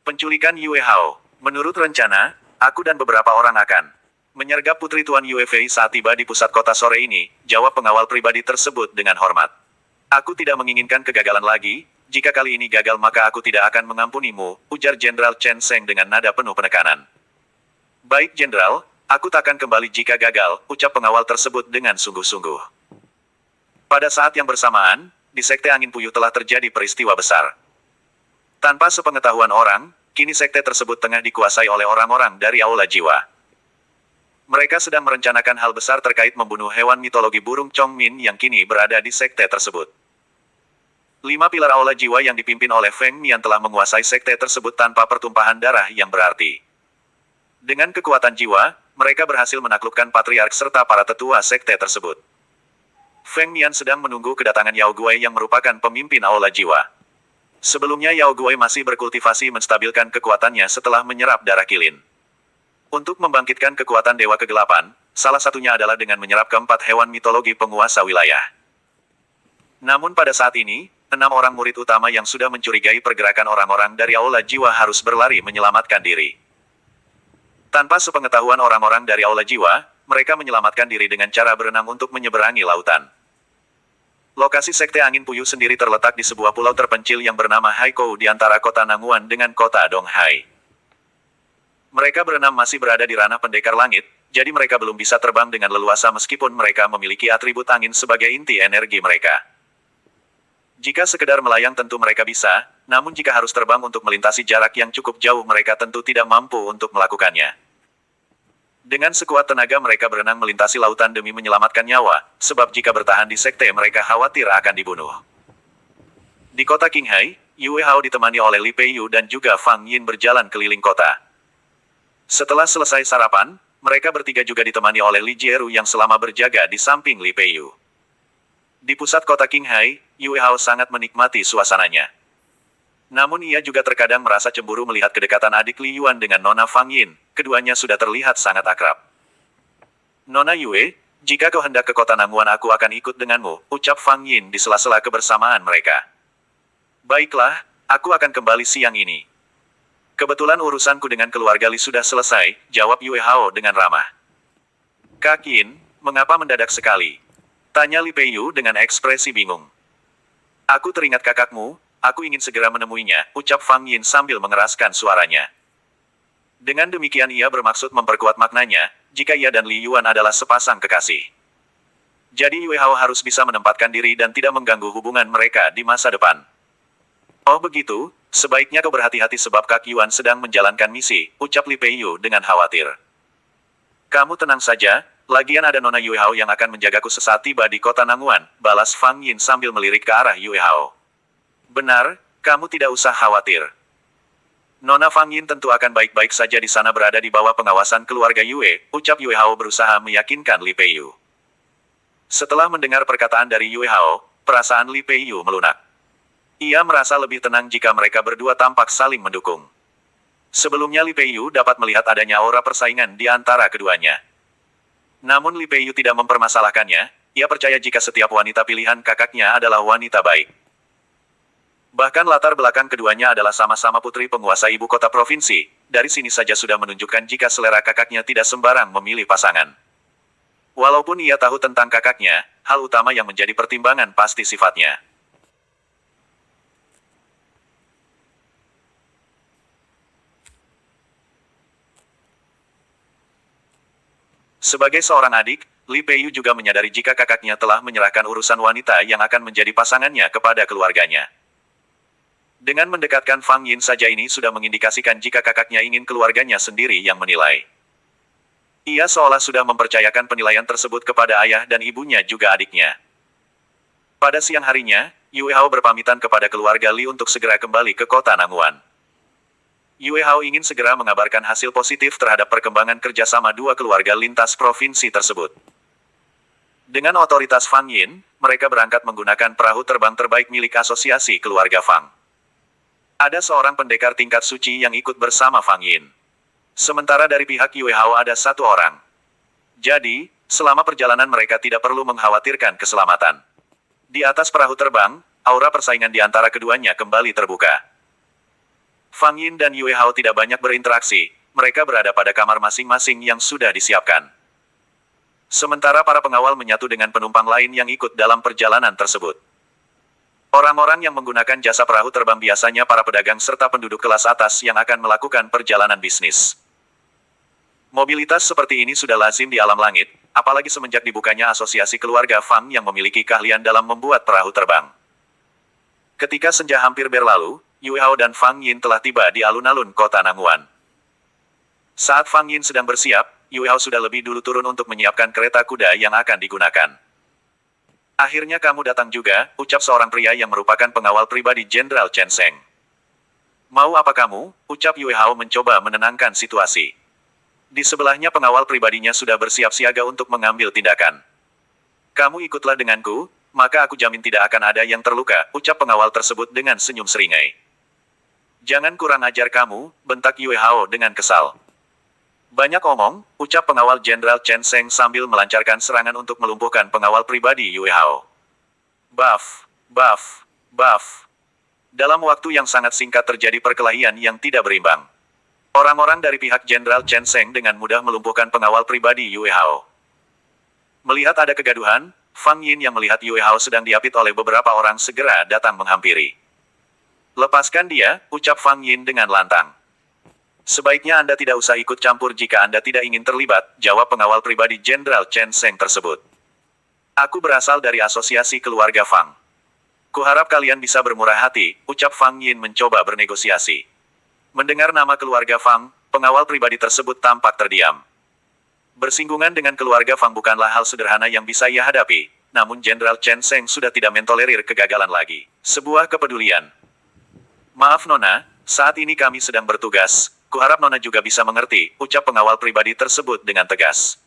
Penculikan Yue Hao. Menurut rencana, aku dan beberapa orang akan menyergap Putri Tuan Yue Fei saat tiba di pusat kota sore ini, jawab pengawal pribadi tersebut dengan hormat. Aku tidak menginginkan kegagalan lagi, jika kali ini gagal maka aku tidak akan mengampunimu, ujar Jenderal Chen Sheng dengan nada penuh penekanan. Baik Jenderal, aku takkan kembali jika gagal, ucap pengawal tersebut dengan sungguh-sungguh. Pada saat yang bersamaan, di Sekte Angin Puyuh telah terjadi peristiwa besar. Tanpa sepengetahuan orang, kini sekte tersebut tengah dikuasai oleh orang-orang dari Aula Jiwa. Mereka sedang merencanakan hal besar terkait membunuh hewan mitologi burung Chongmin yang kini berada di sekte tersebut. 5 pilar Aula Jiwa yang dipimpin oleh Feng Mian telah menguasai sekte tersebut tanpa pertumpahan darah yang berarti. Dengan kekuatan jiwa, mereka berhasil menaklukkan patriark serta para tetua sekte tersebut. Feng Mian sedang menunggu kedatangan Yao Guai yang merupakan pemimpin Aula Jiwa. Sebelumnya Yao Guai masih berkultivasi menstabilkan kekuatannya setelah menyerap darah kilin. Untuk membangkitkan kekuatan Dewa Kegelapan, salah satunya adalah dengan menyerap keempat hewan mitologi penguasa wilayah. Namun pada saat ini, 6 orang murid utama yang sudah mencurigai pergerakan orang-orang dari Aula Jiwa harus berlari menyelamatkan diri. Tanpa sepengetahuan orang-orang dari Aula Jiwa, mereka menyelamatkan diri dengan cara berenang untuk menyeberangi lautan. Lokasi Sekte Angin Puyuh sendiri terletak di sebuah pulau terpencil yang bernama Haikou di antara kota Nanguan dengan kota Donghai. Mereka berenam masih berada di ranah pendekar langit, jadi mereka belum bisa terbang dengan leluasa meskipun mereka memiliki atribut angin sebagai inti energi mereka. Jika sekedar melayang tentu mereka bisa, namun jika harus terbang untuk melintasi jarak yang cukup jauh mereka tentu tidak mampu untuk melakukannya. Dengan sekuat tenaga mereka berenang melintasi lautan demi menyelamatkan nyawa, sebab jika bertahan di sekte mereka khawatir akan dibunuh. Di kota Qinghai, Yue Hao ditemani oleh Li Peiyu dan juga Fang Yin berjalan keliling kota. Setelah selesai sarapan, mereka bertiga juga ditemani oleh Li Jieru yang selama berjaga di samping Li Peiyu. Di pusat kota Qinghai, Yue Hao sangat menikmati suasananya. Namun ia juga terkadang merasa cemburu melihat kedekatan adik Li Yuan dengan Nona Fang Yin, keduanya sudah terlihat sangat akrab. Nona Yue, jika kau hendak ke kota Nanguan aku akan ikut denganmu, ucap Fang Yin di sela-sela kebersamaan mereka. Baiklah, aku akan kembali siang ini. Kebetulan urusanku dengan keluarga Li sudah selesai, jawab Yue Hao dengan ramah. Kak Yin, mengapa mendadak sekali? Tanya Li Peiyu dengan ekspresi bingung. Aku teringat kakakmu, aku ingin segera menemuinya, ucap Fang Yin sambil mengeraskan suaranya. Dengan demikian ia bermaksud memperkuat maknanya, jika ia dan Li Yuan adalah sepasang kekasih. Jadi Yue Hao harus bisa menempatkan diri dan tidak mengganggu hubungan mereka di masa depan. Oh begitu, sebaiknya kau berhati-hati sebab Kak Yuan sedang menjalankan misi, ucap Li Peiyu dengan khawatir. Kamu tenang saja, lagian ada Nona Yue Hao yang akan menjagaku sesaat tiba di kota Nanguan, balas Fang Yin sambil melirik ke arah Yue Hao. Benar, kamu tidak usah khawatir. Nona Fang Yin tentu akan baik-baik saja di sana berada di bawah pengawasan keluarga Yue, ucap Yue Hao berusaha meyakinkan Li Peiyu. Setelah mendengar perkataan dari Yue Hao, perasaan Li Peiyu melunak. Ia merasa lebih tenang jika mereka berdua tampak saling mendukung. Sebelumnya Li Peiyu dapat melihat adanya aura persaingan di antara keduanya. Namun Li Peiyu tidak mempermasalahkannya, ia percaya jika setiap wanita pilihan kakaknya adalah wanita baik. Bahkan latar belakang keduanya adalah sama-sama putri penguasa ibu kota provinsi, dari sini saja sudah menunjukkan jika selera kakaknya tidak sembarang memilih pasangan. Walaupun ia tahu tentang kakaknya, hal utama yang menjadi pertimbangan pasti sifatnya. Sebagai seorang adik, Li Peiyu juga menyadari jika kakaknya telah menyerahkan urusan wanita yang akan menjadi pasangannya kepada keluarganya. Dengan mendekatkan Fang Yin saja ini sudah mengindikasikan jika kakaknya ingin keluarganya sendiri yang menilai. Ia seolah sudah mempercayakan penilaian tersebut kepada ayah dan ibunya juga adiknya. Pada siang harinya, Yue Hao berpamitan kepada keluarga Li untuk segera kembali ke kota Nanguan. Yue Hao ingin segera mengabarkan hasil positif terhadap perkembangan kerjasama dua keluarga lintas provinsi tersebut. Dengan otoritas Fang Yin, mereka berangkat menggunakan perahu terbang terbaik milik asosiasi keluarga Fang. Ada seorang pendekar tingkat suci yang ikut bersama Fang Yin. Sementara dari pihak Yue Hao ada 1 orang. Jadi, selama perjalanan mereka tidak perlu mengkhawatirkan keselamatan. Di atas perahu terbang, aura persaingan di antara keduanya kembali terbuka. Fang Yin dan Yue Hao tidak banyak berinteraksi, mereka berada pada kamar masing-masing yang sudah disiapkan. Sementara para pengawal menyatu dengan penumpang lain yang ikut dalam perjalanan tersebut. Orang-orang yang menggunakan jasa perahu terbang biasanya para pedagang serta penduduk kelas atas yang akan melakukan perjalanan bisnis. Mobilitas seperti ini sudah lazim di alam langit, apalagi semenjak dibukanya asosiasi keluarga Fang yang memiliki keahlian dalam membuat perahu terbang. Ketika senja hampir berlalu, Yue Hao dan Fang Yin telah tiba di alun-alun kota Nanguan. Saat Fang Yin sedang bersiap, Yue Hao sudah lebih dulu turun untuk menyiapkan kereta kuda yang akan digunakan. Akhirnya kamu datang juga, ucap seorang pria yang merupakan pengawal pribadi Jenderal Chen Sheng. Mau apa kamu? Ucap Yue Hao mencoba menenangkan situasi. Di sebelahnya pengawal pribadinya sudah bersiap siaga untuk mengambil tindakan. Kamu ikutlah denganku, maka aku jamin tidak akan ada yang terluka, ucap pengawal tersebut dengan senyum seringai. Jangan kurang ajar kamu, bentak Yue Hao dengan kesal. Banyak omong, ucap pengawal Jenderal Chen Sheng sambil melancarkan serangan untuk melumpuhkan pengawal pribadi Yue Hao. Buff, buff, buff. Dalam waktu yang sangat singkat terjadi perkelahian yang tidak berimbang. Orang-orang dari pihak Jenderal Chen Sheng dengan mudah melumpuhkan pengawal pribadi Yue Hao. Melihat ada kegaduhan, Fang Yin yang melihat Yue Hao sedang diapit oleh beberapa orang segera datang menghampiri. Lepaskan dia, ucap Fang Yin dengan lantang. Sebaiknya Anda tidak usah ikut campur jika Anda tidak ingin terlibat, jawab pengawal pribadi Jenderal Chen Sheng tersebut. Aku berasal dari asosiasi keluarga Fang. Kuharap kalian bisa bermurah hati, ucap Fang Yin mencoba bernegosiasi. Mendengar nama keluarga Fang, pengawal pribadi tersebut tampak terdiam. Bersinggungan dengan keluarga Fang bukanlah hal sederhana yang bisa ia hadapi, namun Jenderal Chen Sheng sudah tidak mentolerir kegagalan lagi. Sebuah kepedulian. Maaf Nona, saat ini kami sedang bertugas. Kuharap Nona juga bisa mengerti, ucap pengawal pribadi tersebut dengan tegas.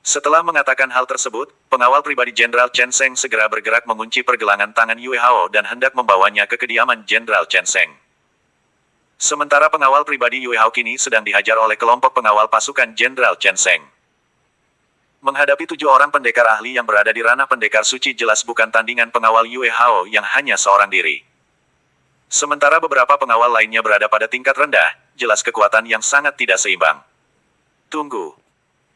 Setelah mengatakan hal tersebut, pengawal pribadi Jenderal Chen Sheng segera bergerak mengunci pergelangan tangan Yue Hao dan hendak membawanya ke kediaman Jenderal Chen Sheng. Sementara pengawal pribadi Yue Hao kini sedang dihajar oleh kelompok pengawal pasukan Jenderal Chen Sheng. Menghadapi 7 orang pendekar ahli yang berada di ranah pendekar suci jelas bukan tandingan pengawal Yue Hao yang hanya seorang diri. Sementara beberapa pengawal lainnya berada pada tingkat rendah, jelas kekuatan yang sangat tidak seimbang. Tunggu.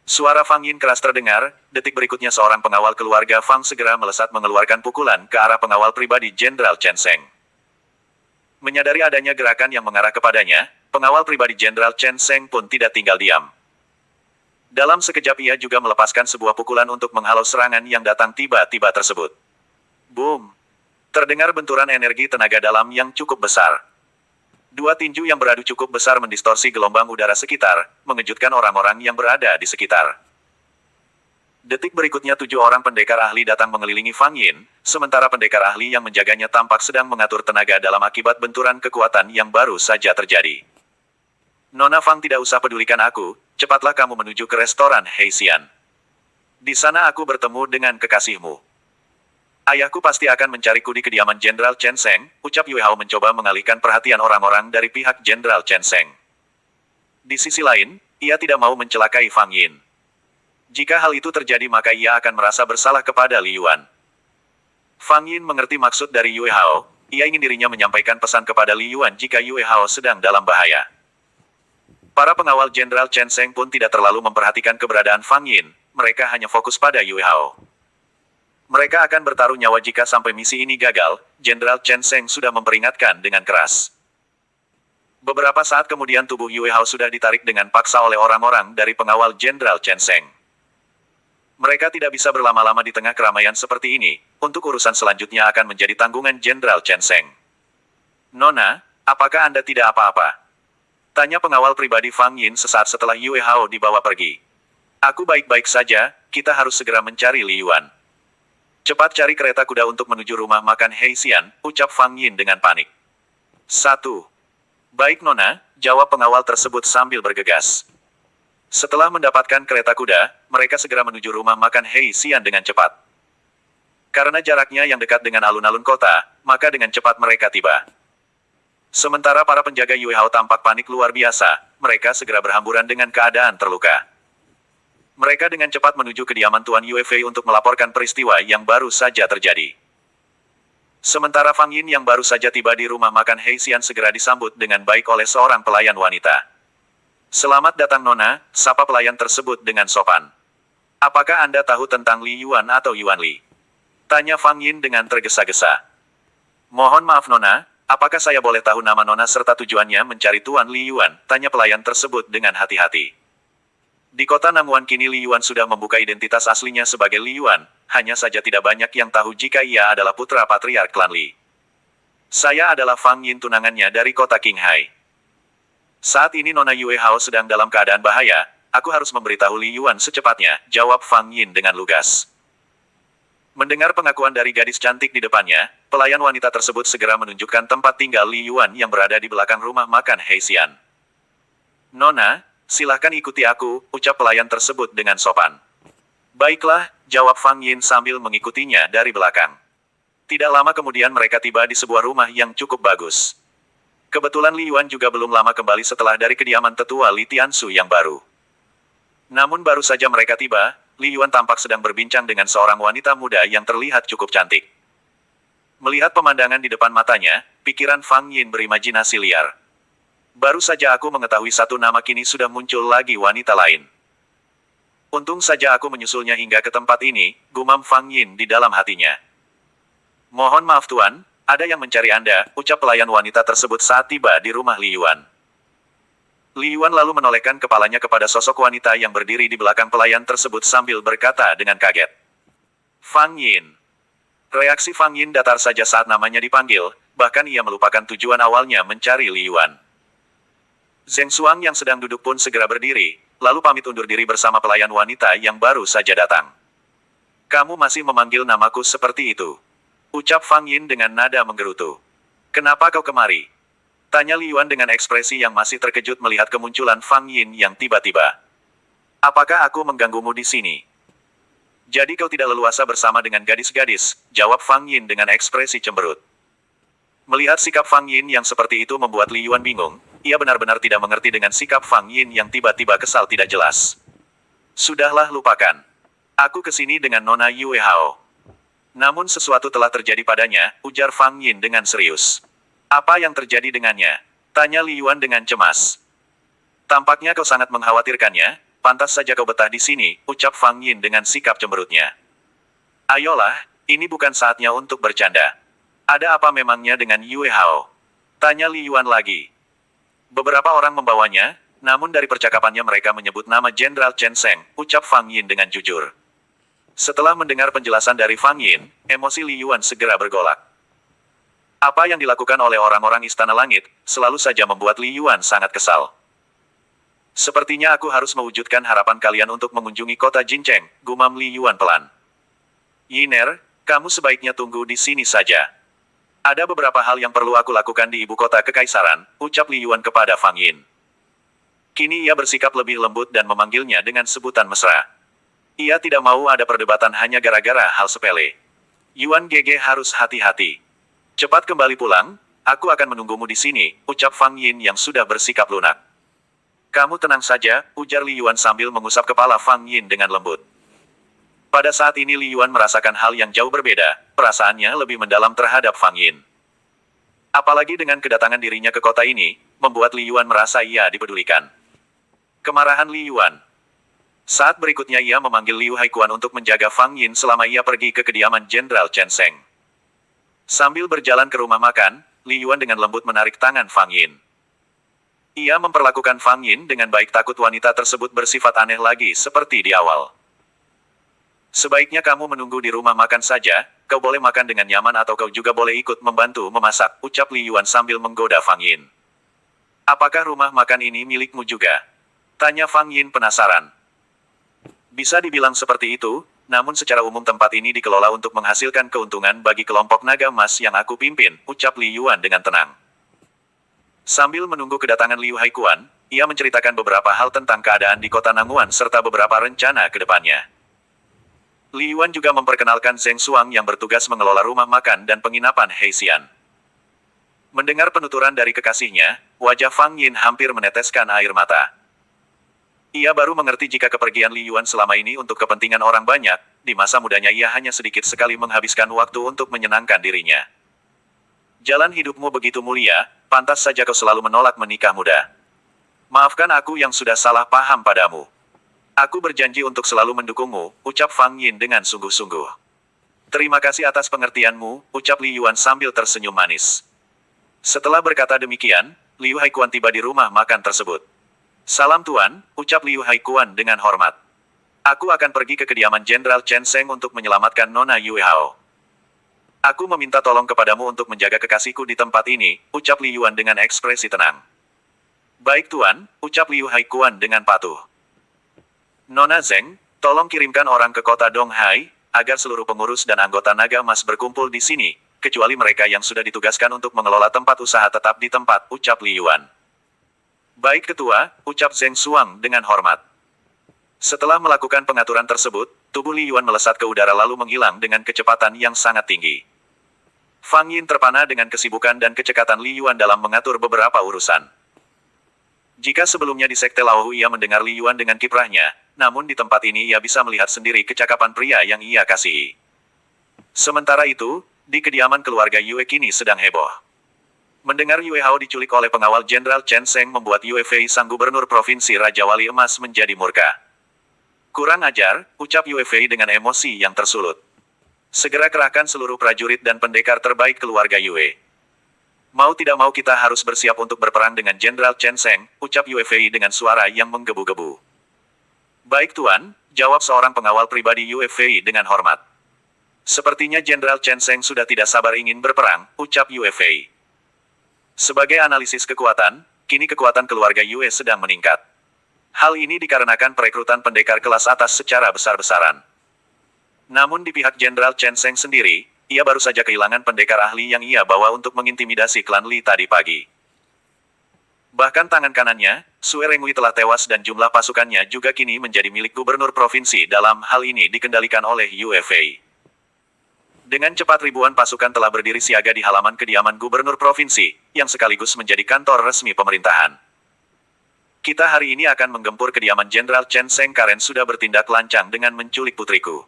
Suara Fang Yin keras terdengar, detik berikutnya seorang pengawal keluarga Fang segera melesat mengeluarkan pukulan ke arah pengawal pribadi Jenderal Chen Sheng. Menyadari adanya gerakan yang mengarah kepadanya, pengawal pribadi Jenderal Chen Sheng pun tidak tinggal diam. Dalam sekejap ia juga melepaskan sebuah pukulan untuk menghalau serangan yang datang tiba-tiba tersebut. Boom! Terdengar benturan energi tenaga dalam yang cukup besar. 2 tinju yang beradu cukup besar mendistorsi gelombang udara sekitar, mengejutkan orang-orang yang berada di sekitar. Detik berikutnya 7 orang pendekar ahli datang mengelilingi Fang Yin, sementara pendekar ahli yang menjaganya tampak sedang mengatur tenaga dalam akibat benturan kekuatan yang baru saja terjadi. Nona Fang tidak usah pedulikan aku, cepatlah kamu menuju ke restoran Heixian. Di sana aku bertemu dengan kekasihmu. Ayahku pasti akan mencariku di kediaman Jenderal Chen Sheng, ucap Yue Hao mencoba mengalihkan perhatian orang-orang dari pihak Jenderal Chen Sheng. Di sisi lain, ia tidak mau mencelakai Fang Yin. Jika hal itu terjadi maka ia akan merasa bersalah kepada Li Yuan. Fang Yin mengerti maksud dari Yue Hao, ia ingin dirinya menyampaikan pesan kepada Li Yuan jika Yue Hao sedang dalam bahaya. Para pengawal Jenderal Chen Sheng pun tidak terlalu memperhatikan keberadaan Fang Yin, mereka hanya fokus pada Yue Hao. Mereka akan bertaruh nyawa jika sampai misi ini gagal, Jenderal Chen Sheng sudah memperingatkan dengan keras. Beberapa saat kemudian tubuh Yue Hao sudah ditarik dengan paksa oleh orang-orang dari pengawal Jenderal Chen Sheng. Mereka tidak bisa berlama-lama di tengah keramaian seperti ini, untuk urusan selanjutnya akan menjadi tanggungan Jenderal Chen Sheng. Nona, apakah Anda tidak apa-apa? Tanya pengawal pribadi Fang Yin sesaat setelah Yue Hao dibawa pergi. Aku baik-baik saja, kita harus segera mencari Li Yuan. Cepat cari kereta kuda untuk menuju rumah makan Heixian, ucap Fang Yin dengan panik. 1. Baik Nona, jawab pengawal tersebut sambil bergegas. Setelah mendapatkan kereta kuda, mereka segera menuju rumah makan Heixian dengan cepat. Karena jaraknya yang dekat dengan alun-alun kota, maka dengan cepat mereka tiba. Sementara para penjaga Yue Hao tampak panik luar biasa, mereka segera berhamburan dengan keadaan terluka. Mereka dengan cepat menuju kediaman Tuan Yue Fei untuk melaporkan peristiwa yang baru saja terjadi. Sementara Fang Yin yang baru saja tiba di rumah makan Heixian segera disambut dengan baik oleh seorang pelayan wanita. "Selamat datang Nona," sapa pelayan tersebut dengan sopan. "Apakah Anda tahu tentang Li Yuan atau Yuan Li?" tanya Fang Yin dengan tergesa-gesa. "Mohon maaf Nona, apakah saya boleh tahu nama Nona serta tujuannya mencari Tuan Li Yuan?" tanya pelayan tersebut dengan hati-hati. Di kota Nangguan kini Li Yuan sudah membuka identitas aslinya sebagai Li Yuan, hanya saja tidak banyak yang tahu jika ia adalah putra patriark klan Li. "Saya adalah Fang Yin tunangannya dari kota Qinghai. Saat ini Nona Yue Hao sedang dalam keadaan bahaya, aku harus memberitahu Li Yuan secepatnya," jawab Fang Yin dengan lugas. Mendengar pengakuan dari gadis cantik di depannya, pelayan wanita tersebut segera menunjukkan tempat tinggal Li Yuan yang berada di belakang rumah makan Heixian. "Nona, silahkan ikuti aku," ucap pelayan tersebut dengan sopan. "Baiklah," jawab Fang Yin sambil mengikutinya dari belakang. Tidak lama kemudian mereka tiba di sebuah rumah yang cukup bagus. Kebetulan Li Yuan juga belum lama kembali setelah dari kediaman tetua Li Tiansu yang baru. Namun baru saja mereka tiba, Li Yuan tampak sedang berbincang dengan seorang wanita muda yang terlihat cukup cantik. Melihat pemandangan di depan matanya, pikiran Fang Yin berimajinasi liar. "Baru saja aku mengetahui satu nama kini sudah muncul lagi wanita lain. Untung saja aku menyusulnya hingga ke tempat ini," gumam Fang Yin di dalam hatinya. "Mohon maaf Tuan, ada yang mencari Anda," ucap pelayan wanita tersebut saat tiba di rumah Li Yuan. Li Yuan lalu menolehkan kepalanya kepada sosok wanita yang berdiri di belakang pelayan tersebut sambil berkata dengan kaget. "Fang Yin." Reaksi Fang Yin datar saja saat namanya dipanggil, bahkan ia melupakan tujuan awalnya mencari Li Yuan. Zheng Xuang yang sedang duduk pun segera berdiri, lalu pamit undur diri bersama pelayan wanita yang baru saja datang. "Kamu masih memanggil namaku seperti itu?" ucap Fang Yin dengan nada menggerutu. "Kenapa kau kemari?" tanya Li Yuan dengan ekspresi yang masih terkejut melihat kemunculan Fang Yin yang tiba-tiba. "Apakah aku mengganggumu di sini?" "Jadi kau tidak leluasa bersama dengan gadis-gadis," jawab Fang Yin dengan ekspresi cemberut. Melihat sikap Fang Yin yang seperti itu membuat Li Yuan bingung, ia benar-benar tidak mengerti dengan sikap Fang Yin yang tiba-tiba kesal tidak jelas. "Sudahlah lupakan. Aku kesini dengan Nona Yue Hao." Namun sesuatu telah terjadi padanya, ujar Fang Yin dengan serius. "Apa yang terjadi dengannya?" tanya Li Yuan dengan cemas. "Tampaknya kau sangat mengkhawatirkannya, pantas saja kau betah di sini," ucap Fang Yin dengan sikap cemberutnya. "Ayolah, ini bukan saatnya untuk bercanda. Ada apa memangnya dengan Yue Hao?" tanya Li Yuan lagi. "Beberapa orang membawanya, namun dari percakapannya mereka menyebut nama Jenderal Chen Sheng," ucap Fang Yin dengan jujur. Setelah mendengar penjelasan dari Fang Yin, emosi Li Yuan segera bergolak. Apa yang dilakukan oleh orang-orang Istana Langit, selalu saja membuat Li Yuan sangat kesal. "Sepertinya aku harus mewujudkan harapan kalian untuk mengunjungi kota Jincheng," gumam Li Yuan pelan. "Yiner, kamu sebaiknya tunggu di sini saja. Ada beberapa hal yang perlu aku lakukan di ibu kota kekaisaran," ucap Li Yuan kepada Fang Yin. Kini ia bersikap lebih lembut dan memanggilnya dengan sebutan mesra. Ia tidak mau ada perdebatan hanya gara-gara hal sepele. "Yuan Gege harus hati-hati. Cepat kembali pulang, aku akan menunggumu di sini," ucap Fang Yin yang sudah bersikap lunak. "Kamu tenang saja," ujar Li Yuan sambil mengusap kepala Fang Yin dengan lembut. Pada saat ini Li Yuan merasakan hal yang jauh berbeda, perasaannya lebih mendalam terhadap Fang Yin. Apalagi dengan kedatangan dirinya ke kota ini, membuat Li Yuan merasa ia dipedulikan. Kemarahan Li Yuan. Saat berikutnya ia memanggil Liu Haikuan untuk menjaga Fang Yin selama ia pergi ke kediaman Jenderal Chen Sheng. Sambil berjalan ke rumah makan, Li Yuan dengan lembut menarik tangan Fang Yin. Ia memperlakukan Fang Yin dengan baik, takut wanita tersebut bersifat aneh lagi seperti di awal. "Sebaiknya kamu menunggu di rumah makan saja, kau boleh makan dengan nyaman atau kau juga boleh ikut membantu memasak," ucap Li Yuan sambil menggoda Fang Yin. "Apakah rumah makan ini milikmu juga?" tanya Fang Yin penasaran. "Bisa dibilang seperti itu, namun secara umum tempat ini dikelola untuk menghasilkan keuntungan bagi kelompok naga emas yang aku pimpin," ucap Li Yuan dengan tenang. Sambil menunggu kedatangan Liu Haikuan, ia menceritakan beberapa hal tentang keadaan di kota Nangguan serta beberapa rencana ke depannya. Li Yuan juga memperkenalkan Zheng Xuang yang bertugas mengelola rumah makan dan penginapan Heixian. Mendengar penuturan dari kekasihnya, wajah Fang Yin hampir meneteskan air mata. Ia baru mengerti jika kepergian Li Yuan selama ini untuk kepentingan orang banyak, di masa mudanya ia hanya sedikit sekali menghabiskan waktu untuk menyenangkan dirinya. Jalan hidupmu begitu mulia, pantas saja kau selalu menolak menikah muda. Maafkan aku yang sudah salah paham padamu. Aku berjanji untuk selalu mendukungmu, ucap Fang Yin dengan sungguh-sungguh. Terima kasih atas pengertianmu, ucap Li Yuan sambil tersenyum manis. Setelah berkata demikian, Liu Haikuan tiba di rumah makan tersebut. Salam Tuan, ucap Liu Haikuan dengan hormat. Aku akan pergi ke kediaman Jenderal Chen Sheng untuk menyelamatkan Nona Yue Hao. Aku meminta tolong kepadamu untuk menjaga kekasihku di tempat ini, ucap Li Yuan dengan ekspresi tenang. Baik Tuan, ucap Liu Haikuan dengan patuh. Nona Zeng, tolong kirimkan orang ke kota Donghai, agar seluruh pengurus dan anggota naga emas berkumpul di sini, kecuali mereka yang sudah ditugaskan untuk mengelola tempat usaha tetap di tempat, ucap Li Yuan. Baik Ketua, ucap Zeng Suang dengan hormat. Setelah melakukan pengaturan tersebut, tubuh Li Yuan melesat ke udara lalu menghilang dengan kecepatan yang sangat tinggi. Fang Yin terpana dengan kesibukan dan kecekatan Li Yuan dalam mengatur beberapa urusan. Jika sebelumnya di Sekte Laohu ia mendengar Li Yuan dengan kiprahnya, namun di tempat ini ia bisa melihat sendiri kecakapan pria yang ia kasihi. Sementara itu, di kediaman keluarga Yue kini sedang heboh. Mendengar Yue Hao diculik oleh pengawal Jenderal Chen Sheng membuat Yue Fei sang gubernur provinsi Raja Wali Emas menjadi murka. Kurang ajar, ucap Yue Fei dengan emosi yang tersulut. Segera kerahkan seluruh prajurit dan pendekar terbaik keluarga Yue. Mau tidak mau kita harus bersiap untuk berperang dengan Jenderal Chen Sheng, ucap Yue Fei dengan suara yang menggebu-gebu. Baik Tuan, jawab seorang pengawal pribadi Yue Fei dengan hormat. Sepertinya Jenderal Chen Sheng sudah tidak sabar ingin berperang, ucap Yue Fei. Sebagai analisis kekuatan, kini kekuatan keluarga Yue sedang meningkat. Hal ini dikarenakan perekrutan pendekar kelas atas secara besar-besaran. Namun di pihak Jenderal Chen Sheng sendiri, ia baru saja kehilangan pendekar ahli yang ia bawa untuk mengintimidasi klan Li tadi pagi. Bahkan tangan kanannya, Sue Rengui telah tewas dan jumlah pasukannya juga kini menjadi milik gubernur provinsi. Dalam hal ini dikendalikan oleh Yue Fei. Dengan cepat ribuan pasukan telah berdiri siaga di halaman kediaman gubernur provinsi, yang sekaligus menjadi kantor resmi pemerintahan. Kita hari ini akan menggempur kediaman Jenderal Chen Sheng. Karen sudah bertindak lancang dengan menculik putriku.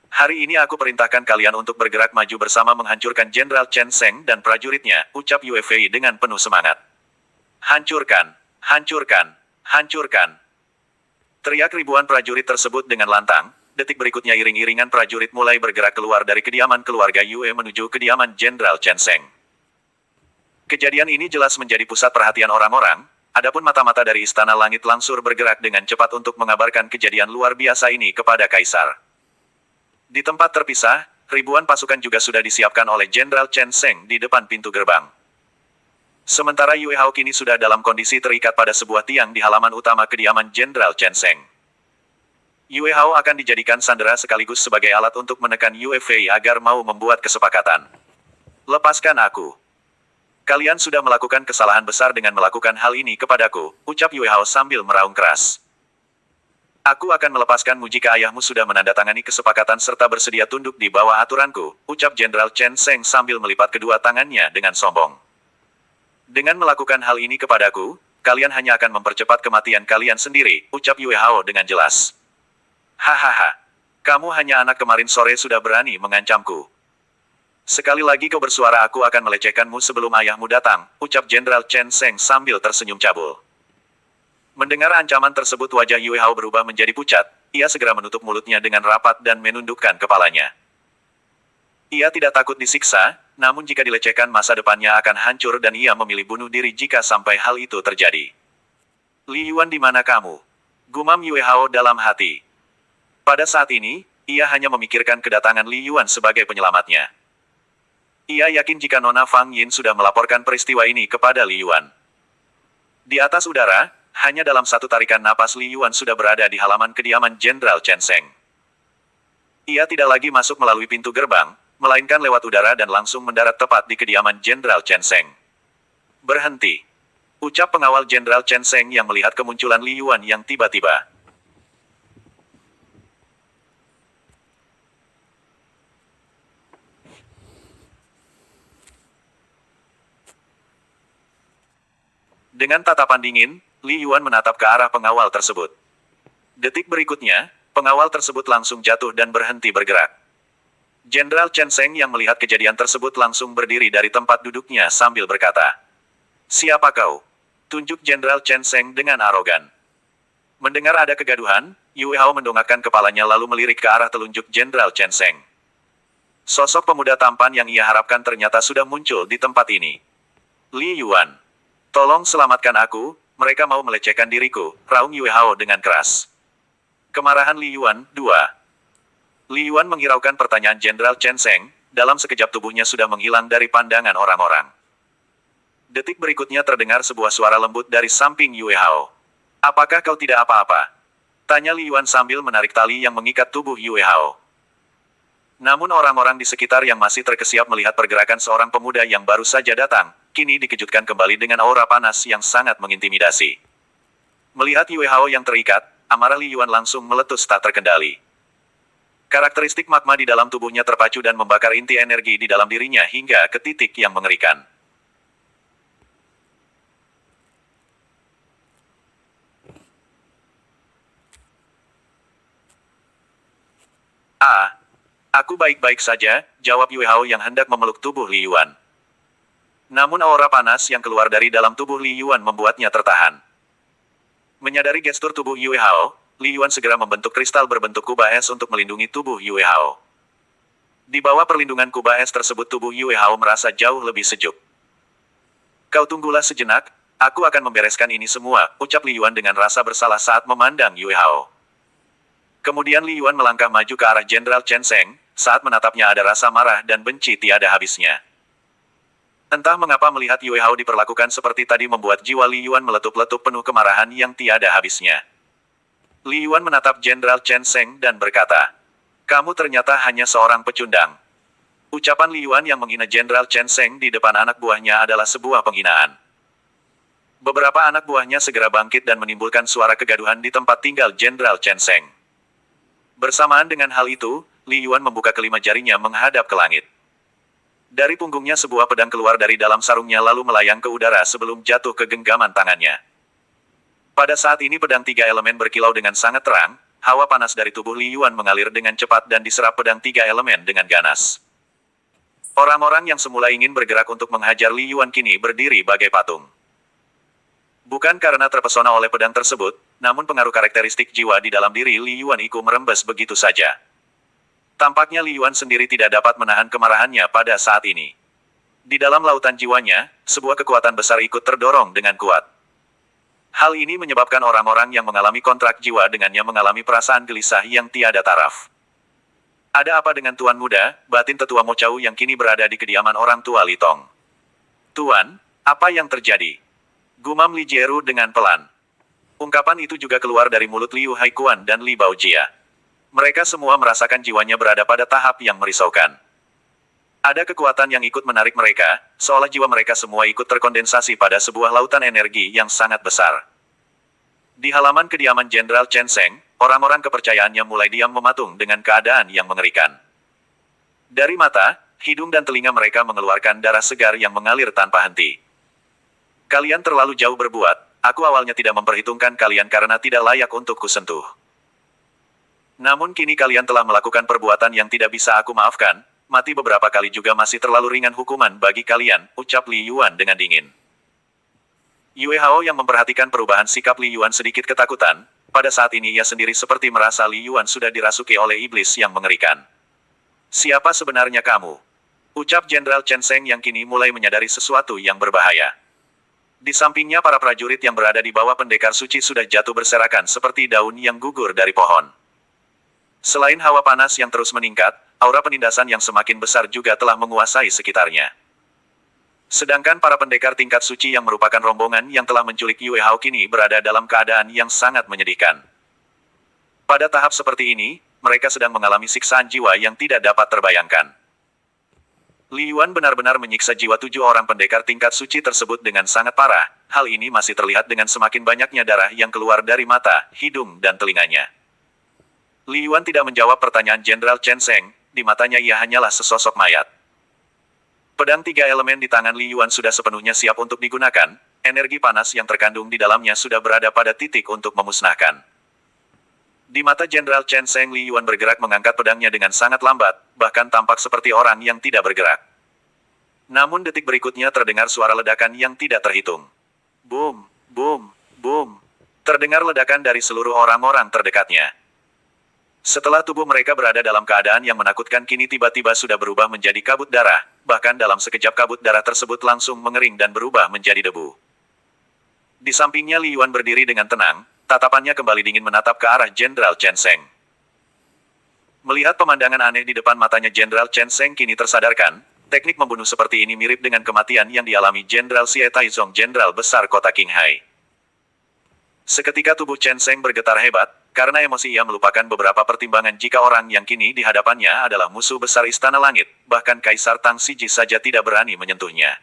Hari ini aku perintahkan kalian untuk bergerak maju bersama menghancurkan Jenderal Chen Sheng dan prajuritnya, ucap Yue Fei dengan penuh semangat. Hancurkan, hancurkan, hancurkan. Teriak ribuan prajurit tersebut dengan lantang. Detik berikutnya iring-iringan prajurit mulai bergerak keluar dari kediaman keluarga Yue menuju kediaman Jenderal Chen Sheng. Kejadian ini jelas menjadi pusat perhatian orang-orang. Adapun mata-mata dari Istana Langit Langsur bergerak dengan cepat untuk mengabarkan kejadian luar biasa ini kepada Kaisar. Di tempat terpisah, ribuan pasukan juga sudah disiapkan oleh Jenderal Chen Sheng di depan pintu gerbang. Sementara Yue Hao kini sudah dalam kondisi terikat pada sebuah tiang di halaman utama kediaman Jenderal Chen Sheng. Yue Hao akan dijadikan sandera sekaligus sebagai alat untuk menekan Yue Fei agar mau membuat kesepakatan. Lepaskan aku. Kalian sudah melakukan kesalahan besar dengan melakukan hal ini kepadaku, ucap Yue Hao sambil meraung keras. Aku akan melepaskanmu jika ayahmu sudah menandatangani kesepakatan serta bersedia tunduk di bawah aturanku, ucap Jenderal Chen Sheng sambil melipat kedua tangannya dengan sombong. Dengan melakukan hal ini kepadaku, kalian hanya akan mempercepat kematian kalian sendiri, ucap Yue Hao dengan jelas. Hahaha. Kamu hanya anak kemarin sore sudah berani mengancamku. Sekali lagi kau bersuara aku akan melecehkanmu sebelum ayahmu datang, ucap Jenderal Chen Sheng sambil tersenyum cabul. Mendengar ancaman tersebut wajah Yue Hao berubah menjadi pucat, ia segera menutup mulutnya dengan rapat dan menundukkan kepalanya. Ia tidak takut disiksa, namun jika dilecehkan masa depannya akan hancur dan ia memilih bunuh diri jika sampai hal itu terjadi. Li Yuan di mana kamu? Gumam Yue Hao dalam hati. Pada saat ini, ia hanya memikirkan kedatangan Li Yuan sebagai penyelamatnya. Ia yakin jika Nona Fang Yin sudah melaporkan peristiwa ini kepada Li Yuan. Di atas udara, hanya dalam satu tarikan napas Li Yuan sudah berada di halaman kediaman Jenderal Chen Sheng. Ia tidak lagi masuk melalui pintu gerbang, melainkan lewat udara dan langsung mendarat tepat di kediaman Jenderal Chen Sheng. Berhenti. Ucap pengawal Jenderal Chen Sheng yang melihat kemunculan Li Yuan yang tiba-tiba. Dengan tatapan dingin, Li Yuan menatap ke arah pengawal tersebut. Detik berikutnya, pengawal tersebut langsung jatuh dan berhenti bergerak. Jenderal Chen Sheng yang melihat kejadian tersebut langsung berdiri dari tempat duduknya sambil berkata, "Siapa kau?" Tunjuk Jenderal Chen Sheng dengan arogan. Mendengar ada kegaduhan, Yue Hao mendongakkan kepalanya lalu melirik ke arah telunjuk Jenderal Chen Sheng. Sosok pemuda tampan yang ia harapkan ternyata sudah muncul di tempat ini. "Li Yuan, tolong selamatkan aku, mereka mau melecehkan diriku," raung Yue Hao dengan keras. Kemarahan Li Yuan, 2. Li Yuan menghiraukan pertanyaan Jenderal Chen Sheng, dalam sekejap tubuhnya sudah menghilang dari pandangan orang-orang. Detik berikutnya terdengar sebuah suara lembut dari samping Yue Hao. "Apakah kau tidak apa-apa?" tanya Li Yuan sambil menarik tali yang mengikat tubuh Yue Hao. Namun orang-orang di sekitar yang masih terkesiap melihat pergerakan seorang pemuda yang baru saja datang, kini dikejutkan kembali dengan aura panas yang sangat mengintimidasi. Melihat Yue Hao yang terikat, amarah Li Yuan langsung meletus tak terkendali. Karakteristik magma di dalam tubuhnya terpacu dan membakar inti energi di dalam dirinya hingga ke titik yang mengerikan. "Ah, aku baik-baik saja," jawab Yue Hao yang hendak memeluk tubuh Li Yuan. Namun aura panas yang keluar dari dalam tubuh Li Yuan membuatnya tertahan. Menyadari gestur tubuh Yue Hao, Li Yuan segera membentuk kristal berbentuk kubah es untuk melindungi tubuh Yue Hao. Di bawah perlindungan kubah es tersebut tubuh Yue Hao merasa jauh lebih sejuk. "Kau tunggulah sejenak, aku akan membereskan ini semua," ucap Li Yuan dengan rasa bersalah saat memandang Yue Hao. Kemudian Li Yuan melangkah maju ke arah Jenderal Chen Sheng, saat menatapnya ada rasa marah dan benci tiada habisnya. Entah mengapa melihat Yue Hao diperlakukan seperti tadi membuat jiwa Li Yuan meletup-letup penuh kemarahan yang tiada habisnya. Li Yuan menatap Jenderal Chen Sheng dan berkata, "Kamu ternyata hanya seorang pecundang." Ucapan Li Yuan yang menghina Jenderal Chen Sheng di depan anak buahnya adalah sebuah penghinaan. Beberapa anak buahnya segera bangkit dan menimbulkan suara kegaduhan di tempat tinggal Jenderal Chen Sheng. Bersamaan dengan hal itu, Li Yuan membuka kelima jarinya menghadap ke langit. Dari punggungnya sebuah pedang keluar dari dalam sarungnya lalu melayang ke udara sebelum jatuh ke genggaman tangannya. Pada saat ini pedang tiga elemen berkilau dengan sangat terang, hawa panas dari tubuh Li Yuan mengalir dengan cepat dan diserap pedang tiga elemen dengan ganas. Orang-orang yang semula ingin bergerak untuk menghajar Li Yuan kini berdiri bagai patung. Bukan karena terpesona oleh pedang tersebut, namun pengaruh karakteristik jiwa di dalam diri Li Yuan ikut merembes begitu saja. Tampaknya Li Yuan sendiri tidak dapat menahan kemarahannya pada saat ini. Di dalam lautan jiwanya, sebuah kekuatan besar ikut terdorong dengan kuat. Hal ini menyebabkan orang-orang yang mengalami kontrak jiwa dengannya mengalami perasaan gelisah yang tiada taraf. "Ada apa dengan Tuan Muda?" batin tetua Mo Chao yang kini berada di kediaman orang tua Li Tong. "Tuan, apa yang terjadi?" gumam Li Jieru dengan pelan. Ungkapan itu juga keluar dari mulut Liu Haikuan dan Li Baojia. Mereka semua merasakan jiwanya berada pada tahap yang merisaukan. Ada kekuatan yang ikut menarik mereka, seolah jiwa mereka semua ikut terkondensasi pada sebuah lautan energi yang sangat besar. Di halaman kediaman Jenderal Chen Sheng, orang-orang kepercayaannya mulai diam mematung dengan keadaan yang mengerikan. Dari mata, hidung dan telinga mereka mengeluarkan darah segar yang mengalir tanpa henti. "Kalian terlalu jauh berbuat, aku awalnya tidak memperhitungkan kalian karena tidak layak untuk kusentuh. Namun kini kalian telah melakukan perbuatan yang tidak bisa aku maafkan. Mati beberapa kali juga masih terlalu ringan hukuman bagi kalian," ucap Li Yuan dengan dingin. Yue Hao yang memperhatikan perubahan sikap Li Yuan sedikit ketakutan, pada saat ini ia sendiri seperti merasa Li Yuan sudah dirasuki oleh iblis yang mengerikan. "Siapa sebenarnya kamu?" ucap Jenderal Chen Sheng yang kini mulai menyadari sesuatu yang berbahaya. Di sampingnya para prajurit yang berada di bawah pendekar suci sudah jatuh berserakan seperti daun yang gugur dari pohon. Selain hawa panas yang terus meningkat, aura penindasan yang semakin besar juga telah menguasai sekitarnya. Sedangkan para pendekar tingkat suci yang merupakan rombongan yang telah menculik Yue Hao kini berada dalam keadaan yang sangat menyedihkan. Pada tahap seperti ini, mereka sedang mengalami siksaan jiwa yang tidak dapat terbayangkan. Li Yuan benar-benar menyiksa jiwa 7 orang pendekar tingkat suci tersebut dengan sangat parah. Hal ini masih terlihat dengan semakin banyaknya darah yang keluar dari mata, hidung, dan telinganya. Li Yuan tidak menjawab pertanyaan Jenderal Chen Sheng, di matanya ia hanyalah sesosok mayat. Pedang tiga elemen di tangan Li Yuan sudah sepenuhnya siap untuk digunakan, energi panas yang terkandung di dalamnya sudah berada pada titik untuk memusnahkan. Di mata Jenderal Chen Sheng, Li Yuan bergerak mengangkat pedangnya dengan sangat lambat, bahkan tampak seperti orang yang tidak bergerak. Namun detik berikutnya terdengar suara ledakan yang tidak terhitung. Boom, boom, boom. Terdengar ledakan dari seluruh orang-orang terdekatnya. Setelah tubuh mereka berada dalam keadaan yang menakutkan, kini tiba-tiba sudah berubah menjadi kabut darah, bahkan dalam sekejap kabut darah tersebut langsung mengering dan berubah menjadi debu. Di sampingnya Li Yuan berdiri dengan tenang, tatapannya kembali dingin menatap ke arah Jenderal Chen Sheng. Melihat pemandangan aneh di depan matanya, Jenderal Chen Sheng kini tersadarkan, teknik membunuh seperti ini mirip dengan kematian yang dialami Jenderal Xie Taizong, Jenderal Besar Kota Qinghai. Seketika tubuh Chen Sheng bergetar hebat, karena emosi ia melupakan beberapa pertimbangan jika orang yang kini di hadapannya adalah musuh besar Istana Langit, bahkan Kaisar Tang Siji saja tidak berani menyentuhnya.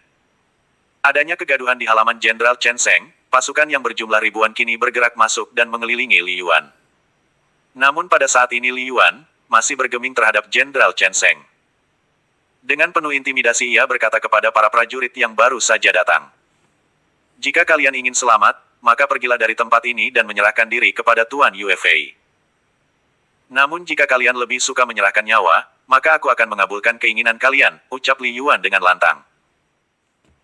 Adanya kegaduhan di halaman Jenderal Chen Sheng, pasukan yang berjumlah ribuan kini bergerak masuk dan mengelilingi Li Yuan. Namun pada saat ini Li Yuan masih bergeming terhadap Jenderal Chen Sheng. Dengan penuh intimidasi ia berkata kepada para prajurit yang baru saja datang. Jika kalian ingin selamat, maka pergilah dari tempat ini dan menyerahkan diri kepada Tuan Yue. Namun jika kalian lebih suka menyerahkan nyawa, maka aku akan mengabulkan keinginan kalian, ucap Li Yuan dengan lantang.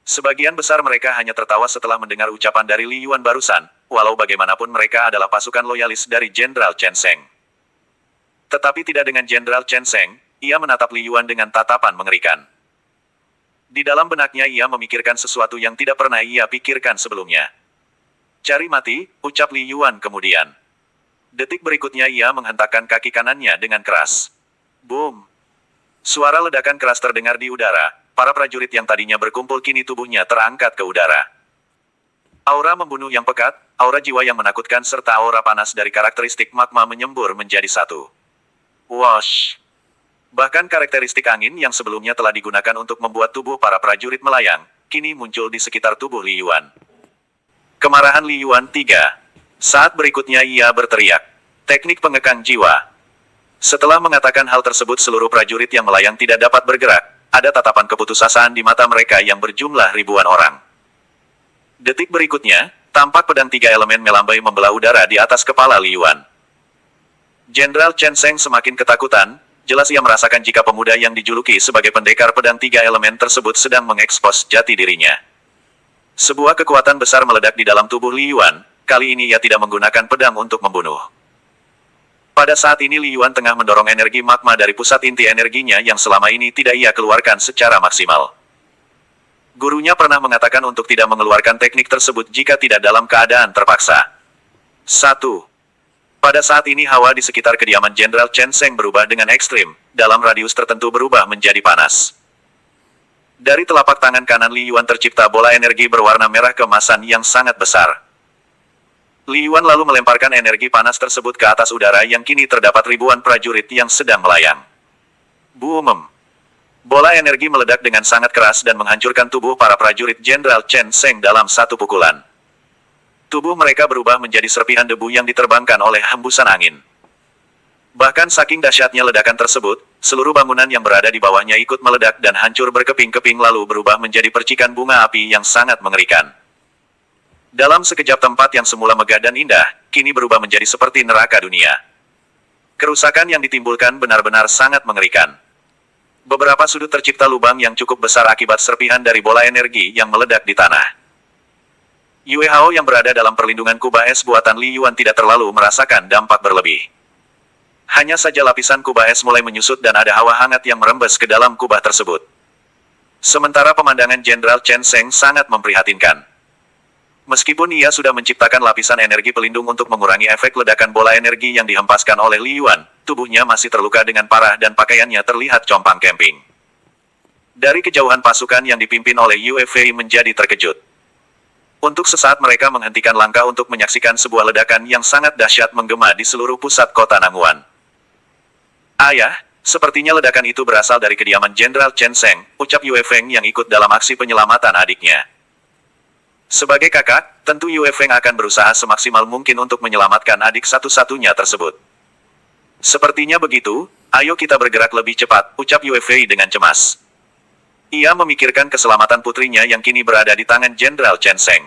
Sebagian besar mereka hanya tertawa setelah mendengar ucapan dari Li Yuan barusan, walau bagaimanapun mereka adalah pasukan loyalis dari Jenderal Chen Sheng. Tetapi tidak dengan Jenderal Chen Sheng, ia menatap Li Yuan dengan tatapan mengerikan. Di dalam benaknya ia memikirkan sesuatu yang tidak pernah ia pikirkan sebelumnya. Cari mati, ucap Li Yuan kemudian. Detik berikutnya ia menghentakkan kaki kanannya dengan keras. Boom! Suara ledakan keras terdengar di udara, para prajurit yang tadinya berkumpul kini tubuhnya terangkat ke udara. Aura membunuh yang pekat, aura jiwa yang menakutkan serta aura panas dari karakteristik magma menyembur menjadi satu. Wash! Bahkan karakteristik angin yang sebelumnya telah digunakan untuk membuat tubuh para prajurit melayang, kini muncul di sekitar tubuh Li Yuan. Kemarahan Li Yuan 3. Saat berikutnya ia berteriak. Teknik pengekang jiwa. Setelah mengatakan hal tersebut, seluruh prajurit yang melayang tidak dapat bergerak. Ada tatapan keputusasaan di mata mereka yang berjumlah ribuan orang. Detik berikutnya, tampak pedang 3 elemen melambai membelah udara di atas kepala Li Yuan. Jenderal Chen Sheng semakin ketakutan, jelas ia merasakan jika pemuda yang dijuluki sebagai pendekar pedang 3 elemen tersebut sedang mengekspos jati dirinya. Sebuah kekuatan besar meledak di dalam tubuh Li Yuan, kali ini ia tidak menggunakan pedang untuk membunuh. Pada saat ini Li Yuan tengah mendorong energi magma dari pusat inti energinya yang selama ini tidak ia keluarkan secara maksimal. Gurunya pernah mengatakan untuk tidak mengeluarkan teknik tersebut jika tidak dalam keadaan terpaksa. 1. Pada saat ini hawa di sekitar kediaman Jenderal Chen Sheng berubah dengan ekstrim, dalam radius tertentu berubah menjadi panas. Dari telapak tangan kanan Li Yuan tercipta bola energi berwarna merah keemasan yang sangat besar. Li Yuan lalu melemparkan energi panas tersebut ke atas udara yang kini terdapat ribuan prajurit yang sedang melayang. Boom! Bola energi meledak dengan sangat keras dan menghancurkan tubuh para prajurit Jenderal Chen Sheng dalam satu pukulan. Tubuh mereka berubah menjadi serpihan debu yang diterbangkan oleh hembusan angin. Bahkan saking dahsyatnya ledakan tersebut, seluruh bangunan yang berada di bawahnya ikut meledak dan hancur berkeping-keping lalu berubah menjadi percikan bunga api yang sangat mengerikan. Dalam sekejap tempat yang semula megah dan indah, kini berubah menjadi seperti neraka dunia. Kerusakan yang ditimbulkan benar-benar sangat mengerikan. Beberapa sudut tercipta lubang yang cukup besar akibat serpihan dari bola energi yang meledak di tanah. Yue Hao yang berada dalam perlindungan kubah es buatan Li Yuan tidak terlalu merasakan dampak berlebih. Hanya saja lapisan kubah es mulai menyusut dan ada hawa hangat yang merembes ke dalam kubah tersebut. Sementara pemandangan Jenderal Chen Sheng sangat memprihatinkan. Meskipun ia sudah menciptakan lapisan energi pelindung untuk mengurangi efek ledakan bola energi yang dihempaskan oleh Li Yuan, tubuhnya masih terluka dengan parah dan pakaiannya terlihat compang-camping. Dari kejauhan pasukan yang dipimpin oleh Yue Fei menjadi terkejut. Untuk sesaat mereka menghentikan langkah untuk menyaksikan sebuah ledakan yang sangat dahsyat menggema di seluruh pusat kota Nanguan. Ayah, sepertinya ledakan itu berasal dari kediaman Jenderal Chen Sheng, ucap Yue Feng yang ikut dalam aksi penyelamatan adiknya. Sebagai kakak, tentu Yue Feng akan berusaha semaksimal mungkin untuk menyelamatkan adik satu-satunya tersebut. Sepertinya begitu, ayo kita bergerak lebih cepat, ucap Yue Fei dengan cemas. Ia memikirkan keselamatan putrinya yang kini berada di tangan Jenderal Chen Sheng.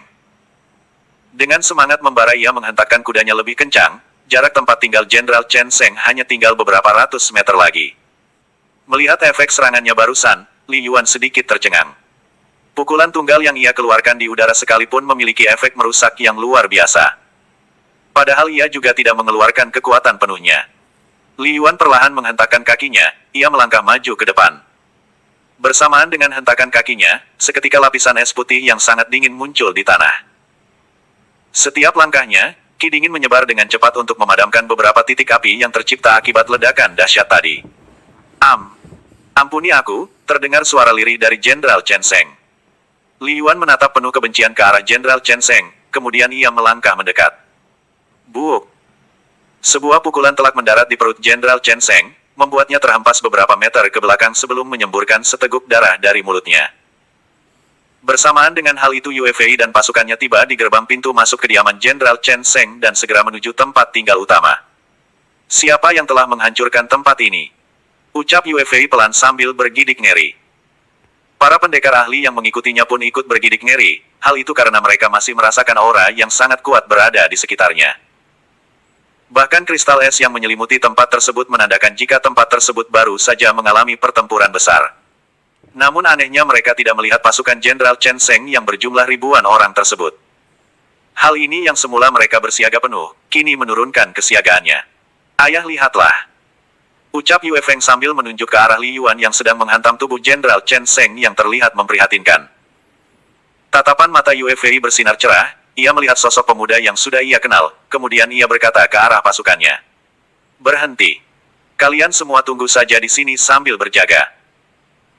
Dengan semangat membara ia menghentakkan kudanya lebih kencang, jarak tempat tinggal Jenderal Chen Sheng hanya tinggal beberapa ratus meter lagi. Melihat efek serangannya barusan, Li Yuan sedikit tercengang. Pukulan tunggal yang ia keluarkan di udara sekalipun memiliki efek merusak yang luar biasa. Padahal ia juga tidak mengeluarkan kekuatan penuhnya. Li Yuan perlahan menghentakkan kakinya, ia melangkah maju ke depan. Bersamaan dengan hentakan kakinya, seketika lapisan es putih yang sangat dingin muncul di tanah. Setiap langkahnya, ki dingin menyebar dengan cepat untuk memadamkan beberapa titik api yang tercipta akibat ledakan dahsyat tadi. Ampuni aku, terdengar suara lirih dari Jenderal Chen Sheng. Li Yuan menatap penuh kebencian ke arah Jenderal Chen Sheng, kemudian ia melangkah mendekat. Buuk! Sebuah pukulan telak mendarat di perut Jenderal Chen Sheng, membuatnya terhempas beberapa meter ke belakang sebelum menyemburkan seteguk darah dari mulutnya. Bersamaan dengan hal itu Yue Fei dan pasukannya tiba di gerbang pintu masuk kediaman Jenderal Chen Sheng dan segera menuju tempat tinggal utama. Siapa yang telah menghancurkan tempat ini? Ucap Yue Fei pelan sambil bergidik ngeri. Para pendekar ahli yang mengikutinya pun ikut bergidik ngeri, hal itu karena mereka masih merasakan aura yang sangat kuat berada di sekitarnya. Bahkan kristal es yang menyelimuti tempat tersebut menandakan jika tempat tersebut baru saja mengalami pertempuran besar. Namun anehnya mereka tidak melihat pasukan Jenderal Chen Sheng yang berjumlah ribuan orang tersebut. Hal ini yang semula mereka bersiaga penuh, kini menurunkan kesiagaannya. Ayah lihatlah. Ucap Yue Feng sambil menunjuk ke arah Li Yuan yang sedang menghantam tubuh Jenderal Chen Sheng yang terlihat memprihatinkan. Tatapan mata Yue Fei bersinar cerah, ia melihat sosok pemuda yang sudah ia kenal, kemudian ia berkata ke arah pasukannya. Berhenti. Kalian semua tunggu saja di sini sambil berjaga.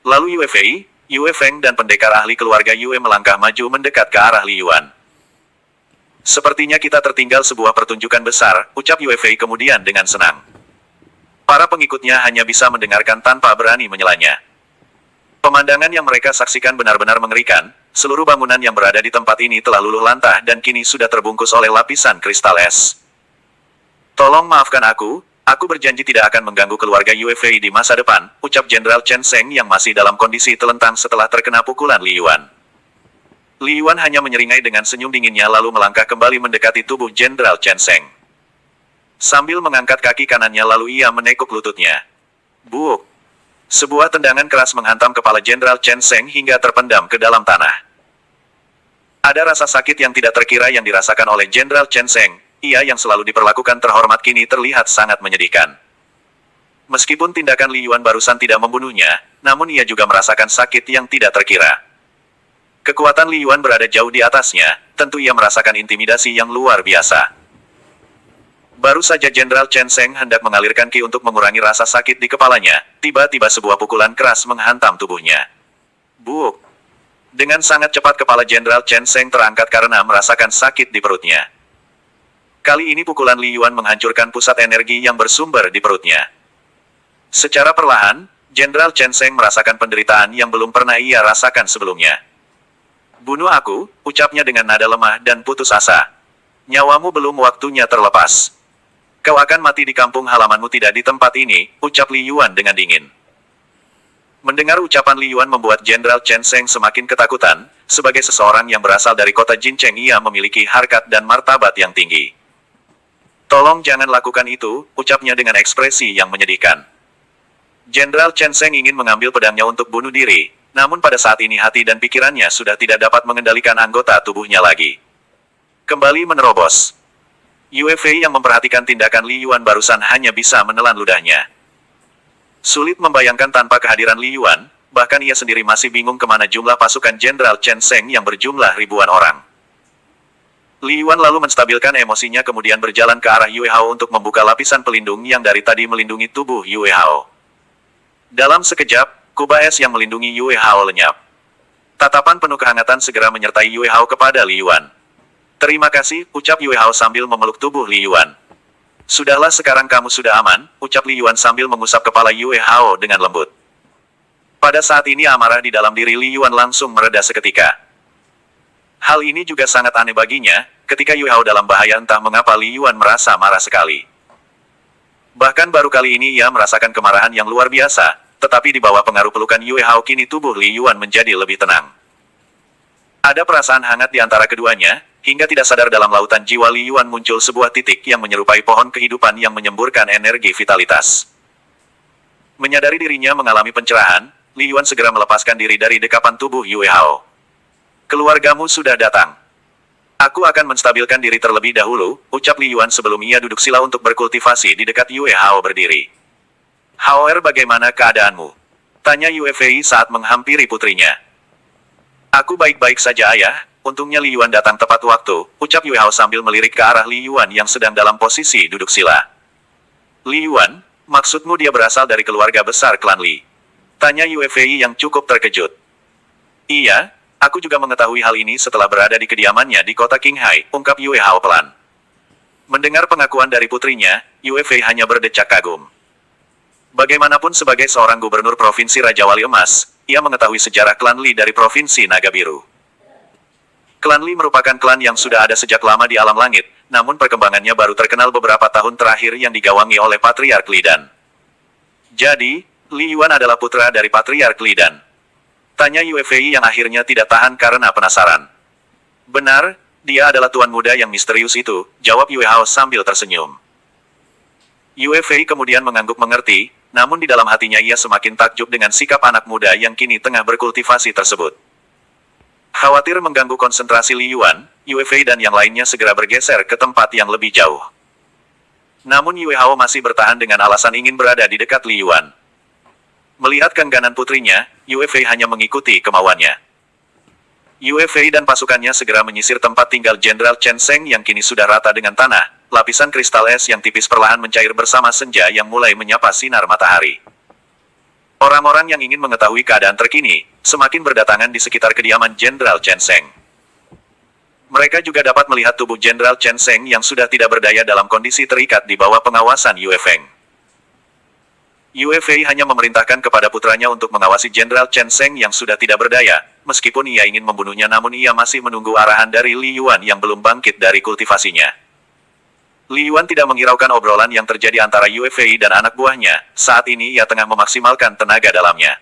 Lalu Yue Fei, Yue Feng dan pendekar ahli keluarga Yue melangkah maju mendekat ke arah Li Yuan. Sepertinya kita tertinggal sebuah pertunjukan besar, ucap Yue Fei kemudian dengan senang. Para pengikutnya hanya bisa mendengarkan tanpa berani menyelanya. Pemandangan yang mereka saksikan benar-benar mengerikan, seluruh bangunan yang berada di tempat ini telah luluh lantah dan kini sudah terbungkus oleh lapisan kristal es. Tolong maafkan aku berjanji tidak akan mengganggu keluarga Yue Fei di masa depan, ucap Jenderal Chen Sheng yang masih dalam kondisi telentang setelah terkena pukulan Li Yuan. Li Yuan hanya menyeringai dengan senyum dinginnya lalu melangkah kembali mendekati tubuh Jenderal Chen Sheng. Sambil mengangkat kaki kanannya lalu ia menekuk lututnya. Buuk! Sebuah tendangan keras menghantam kepala Jenderal Chen Sheng hingga terpendam ke dalam tanah. Ada rasa sakit yang tidak terkira yang dirasakan oleh Jenderal Chen Sheng, ia yang selalu diperlakukan terhormat kini terlihat sangat menyedihkan. Meskipun tindakan Li Yuan barusan tidak membunuhnya, namun ia juga merasakan sakit yang tidak terkira. Kekuatan Li Yuan berada jauh di atasnya, tentu ia merasakan intimidasi yang luar biasa. Baru saja Jenderal Chen Sheng hendak mengalirkan ki untuk mengurangi rasa sakit di kepalanya, tiba-tiba sebuah pukulan keras menghantam tubuhnya. Buuk! Dengan sangat cepat kepala Jenderal Chen Sheng terangkat karena merasakan sakit di perutnya. Kali ini pukulan Li Yuan menghancurkan pusat energi yang bersumber di perutnya. Secara perlahan, Jenderal Chen Sheng merasakan penderitaan yang belum pernah ia rasakan sebelumnya. Bunuh aku, ucapnya dengan nada lemah dan putus asa. Nyawamu belum waktunya terlepas. Kau akan mati di kampung halamanmu tidak di tempat ini, ucap Li Yuan dengan dingin. Mendengar ucapan Li Yuan membuat Jenderal Chen Sheng semakin ketakutan, sebagai seseorang yang berasal dari kota Jincheng ia memiliki harkat dan martabat yang tinggi. Tolong jangan lakukan itu, ucapnya dengan ekspresi yang menyedihkan. Jenderal Chen Sheng ingin mengambil pedangnya untuk bunuh diri, namun pada saat ini hati dan pikirannya sudah tidak dapat mengendalikan anggota tubuhnya lagi. Kembali menerobos. Yue Fei yang memperhatikan tindakan Li Yuan barusan hanya bisa menelan ludahnya. Sulit membayangkan tanpa kehadiran Li Yuan, bahkan ia sendiri masih bingung kemana jumlah pasukan Jenderal Chen Sheng yang berjumlah ribuan orang. Li Yuan lalu menstabilkan emosinya kemudian berjalan ke arah Yue Hao untuk membuka lapisan pelindung yang dari tadi melindungi tubuh Yue Hao. Dalam sekejap, kubah es yang melindungi Yue Hao lenyap. Tatapan penuh kehangatan segera menyertai Yue Hao kepada Li Yuan. Terima kasih, ucap Yue Hao sambil memeluk tubuh Li Yuan. Sudahlah sekarang kamu sudah aman, ucap Li Yuan sambil mengusap kepala Yue Hao dengan lembut. Pada saat ini amarah di dalam diri Li Yuan langsung mereda seketika. Hal ini juga sangat aneh baginya, ketika Yue Hao dalam bahaya entah mengapa Li Yuan merasa marah sekali. Bahkan baru kali ini ia merasakan kemarahan yang luar biasa, tetapi di bawah pengaruh pelukan Yue Hao kini tubuh Li Yuan menjadi lebih tenang. Ada perasaan hangat di antara keduanya, hingga tidak sadar dalam lautan jiwa Li Yuan muncul sebuah titik yang menyerupai pohon kehidupan yang menyemburkan energi vitalitas. Menyadari dirinya mengalami pencerahan, Li Yuan segera melepaskan diri dari dekapan tubuh Yue Hao. Keluargamu sudah datang. Aku akan menstabilkan diri terlebih dahulu, ucap Li Yuan sebelum ia duduk sila untuk berkultivasi di dekat Yue Hao berdiri. Haoer, bagaimana keadaanmu? Tanya Yue Fei saat menghampiri putrinya. Aku baik-baik saja ayah, untungnya Li Yuan datang tepat waktu, ucap Yue Hao sambil melirik ke arah Li Yuan yang sedang dalam posisi duduk sila. Li Yuan, maksudmu dia berasal dari keluarga besar klan Li? Tanya Yue Fei yang cukup terkejut. Iya, aku juga mengetahui hal ini setelah berada di kediamannya di kota Qinghai, ungkap Yue Hao pelan. Mendengar pengakuan dari putrinya, Yue Fei hanya berdecak kagum. Bagaimanapun sebagai seorang gubernur Provinsi Raja Wali Emas, ia mengetahui sejarah klan Li dari Provinsi Naga Biru. Klan Li merupakan klan yang sudah ada sejak lama di alam langit, namun perkembangannya baru terkenal beberapa tahun terakhir yang digawangi oleh Patriark Li Dan. Jadi, Li Yuan adalah putra dari Patriark Li Dan. Tanya Yue Fei yang akhirnya tidak tahan karena penasaran. Benar, dia adalah tuan muda yang misterius itu, jawab Yue Hao sambil tersenyum. Yue Fei kemudian mengangguk mengerti, namun di dalam hatinya ia semakin takjub dengan sikap anak muda yang kini tengah berkultivasi tersebut. Khawatir mengganggu konsentrasi Li Yuan, Yue Fei dan yang lainnya segera bergeser ke tempat yang lebih jauh. Namun Yue Hao masih bertahan dengan alasan ingin berada di dekat Li Yuan. Melihat keengganan putrinya, Yue Fei hanya mengikuti kemauannya. Yue Fei dan pasukannya segera menyisir tempat tinggal Jenderal Chen Sheng yang kini sudah rata dengan tanah. Lapisan kristal es yang tipis perlahan mencair bersama senja yang mulai menyapa sinar matahari. Orang-orang yang ingin mengetahui keadaan terkini, semakin berdatangan di sekitar kediaman Jenderal Chen Sheng. Mereka juga dapat melihat tubuh Jenderal Chen Sheng yang sudah tidak berdaya dalam kondisi terikat di bawah pengawasan Yue Feng. Yue Fei hanya memerintahkan kepada putranya untuk mengawasi Jenderal Chen Sheng yang sudah tidak berdaya, meskipun ia ingin membunuhnya namun ia masih menunggu arahan dari Li Yuan yang belum bangkit dari kultivasinya. Li Yuan tidak menghiraukan obrolan yang terjadi antara Yue Fei dan anak buahnya, saat ini ia tengah memaksimalkan tenaga dalamnya.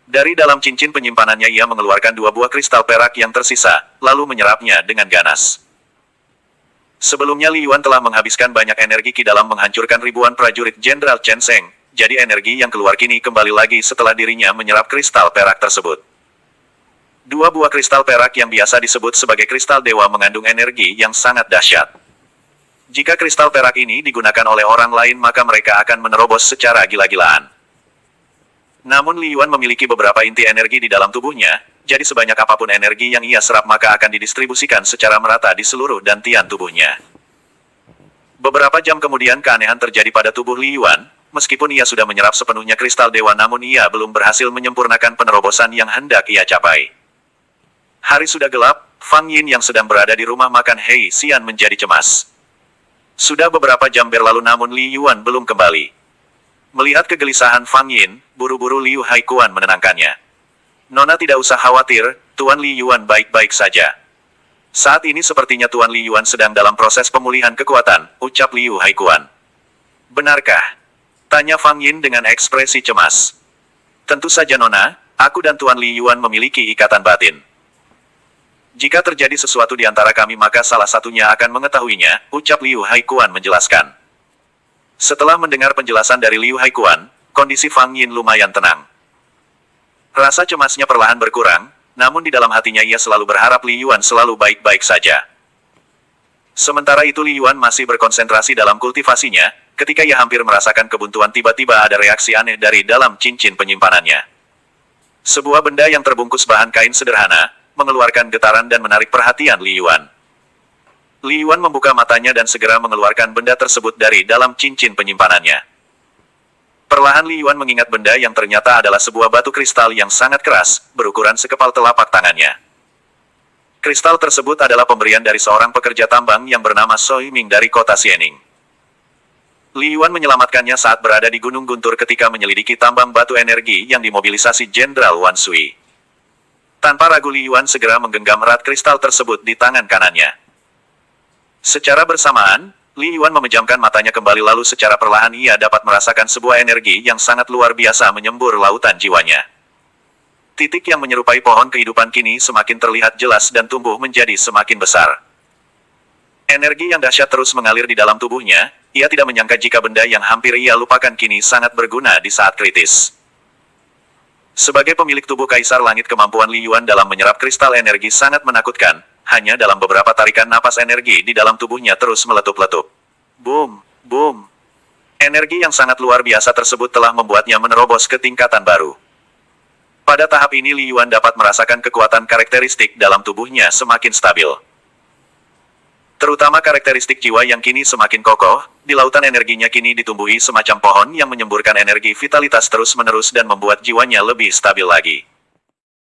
Dari dalam cincin penyimpanannya ia mengeluarkan 2 buah kristal perak yang tersisa, lalu menyerapnya dengan ganas. Sebelumnya Li Yuan telah menghabiskan banyak energi dalam menghancurkan ribuan prajurit Jenderal Chen Sheng, jadi energi yang keluar kini kembali lagi setelah dirinya menyerap kristal perak tersebut. 2 buah kristal perak yang biasa disebut sebagai kristal dewa mengandung energi yang sangat dahsyat. Jika kristal perak ini digunakan oleh orang lain maka mereka akan menerobos secara gila-gilaan. Namun Li Yuan memiliki beberapa inti energi di dalam tubuhnya, jadi sebanyak apapun energi yang ia serap maka akan didistribusikan secara merata di seluruh dantian tubuhnya. Beberapa jam kemudian keanehan terjadi pada tubuh Li Yuan, meskipun ia sudah menyerap sepenuhnya kristal dewa namun ia belum berhasil menyempurnakan penerobosan yang hendak ia capai. Hari sudah gelap, Fang Yin yang sedang berada di rumah makan Hei Xian menjadi cemas. Sudah beberapa jam berlalu namun Li Yuan belum kembali. Melihat kegelisahan Fang Yin, buru-buru Liu Haikuan menenangkannya. Nona tidak usah khawatir, Tuan Li Yuan baik-baik saja. Saat ini sepertinya Tuan Li Yuan sedang dalam proses pemulihan kekuatan, ucap Liu Haikuan. Benarkah? Tanya Fang Yin dengan ekspresi cemas. Tentu saja Nona, aku dan Tuan Li Yuan memiliki ikatan batin. Jika terjadi sesuatu di antara kami maka salah satunya akan mengetahuinya, ucap Liu Haikuan menjelaskan. Setelah mendengar penjelasan dari Liu Haikuan, kondisi Fang Yin lumayan tenang. Rasa cemasnya perlahan berkurang, namun di dalam hatinya ia selalu berharap Li Yuan selalu baik-baik saja. Sementara itu Li Yuan masih berkonsentrasi dalam kultivasinya, ketika ia hampir merasakan kebuntuan tiba-tiba ada reaksi aneh dari dalam cincin penyimpanannya. Sebuah benda yang terbungkus bahan kain sederhana, mengeluarkan getaran dan menarik perhatian Li Yuan. Li Yuan membuka matanya dan segera mengeluarkan benda tersebut dari dalam cincin penyimpanannya. Perlahan Li Yuan mengingat benda yang ternyata adalah sebuah batu kristal yang sangat keras, berukuran sekepal telapak tangannya. Kristal tersebut adalah pemberian dari seorang pekerja tambang yang bernama Soi Ming dari kota Xiening. Li Yuan menyelamatkannya saat berada di Gunung Guntur ketika menyelidiki tambang batu energi yang dimobilisasi Jenderal Wan Sui. Tanpa ragu Li Yuan segera menggenggam erat kristal tersebut di tangan kanannya. Secara bersamaan, Li Yuan memejamkan matanya kembali lalu secara perlahan ia dapat merasakan sebuah energi yang sangat luar biasa menyembur lautan jiwanya. Titik yang menyerupai pohon kehidupan kini semakin terlihat jelas dan tumbuh menjadi semakin besar. Energi yang dahsyat terus mengalir di dalam tubuhnya, ia tidak menyangka jika benda yang hampir ia lupakan kini sangat berguna di saat kritis. Sebagai pemilik tubuh Kaisar Langit, kemampuan Li Yuan dalam menyerap kristal energi sangat menakutkan, hanya dalam beberapa tarikan napas energi di dalam tubuhnya terus meletup-letup. Boom, boom. Energi yang sangat luar biasa tersebut telah membuatnya menerobos ke tingkatan baru. Pada tahap ini Li Yuan dapat merasakan kekuatan karakteristik dalam tubuhnya semakin stabil. Terutama karakteristik jiwa yang kini semakin kokoh, di lautan energinya kini ditumbuhi semacam pohon yang menyemburkan energi vitalitas terus-menerus dan membuat jiwanya lebih stabil lagi.